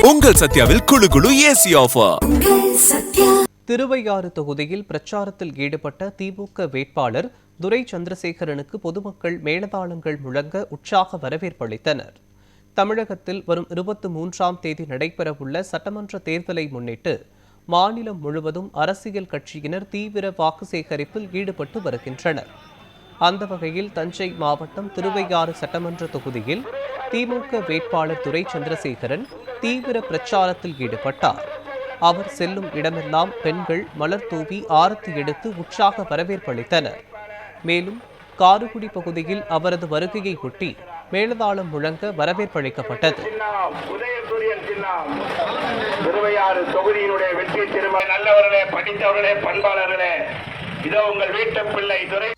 உங்கள் சத்யாவில் குளு குளு ஏசி ஆஃபர். திருவையாறு தொகுதியில் பிரச்சாரத்தில் ஈடுபட்ட திமுக வேட்பாளர் துரை சந்திரசேகரனுக்கு பொதுமக்கள் மேளதாளங்கள் முழங்க உற்சாக வரவேற்பு அளித்தனர். தமிழகத்தில் வரும் 23ஆம் தேதி நடைபெறவுள்ள சட்டமன்ற தேர்தலை முன்னிட்டு மாநிலம் முழுவதும் அரசியல் கட்சியினர் தீவிர வாக்கு சேகரிப்பில் ஈடுபட்டு வருகின்றனர். அந்த வகையில் தஞ்சை மாவட்டம் திருவையாறு சட்டமன்ற தொகுதியில் திமுக வேட்பாளர் துரை சந்திரசேகரன் தீவிர பிரச்சாரத்தில் ஈடுபட்டார். அவர் செல்லும் இடமெல்லாம் பெண்கள் மலர் தூவி ஆரத்தி எடுத்து உற்சாக வரவேற்பு அளித்தனர். மேலும் காருகுடி பகுதியில் அவரது வருகையை ஒட்டி மேளதாளம் முழங்க வரவேற்பளிக்கப்பட்டது. திருவையாறு தொகுதியினுடைய வெற்றி திரும்ப நல்லவர்களே, படித்தவர்களே, பண்பாளர்களே, இதோ உங்கள் வீட்டு பிள்ளை துரை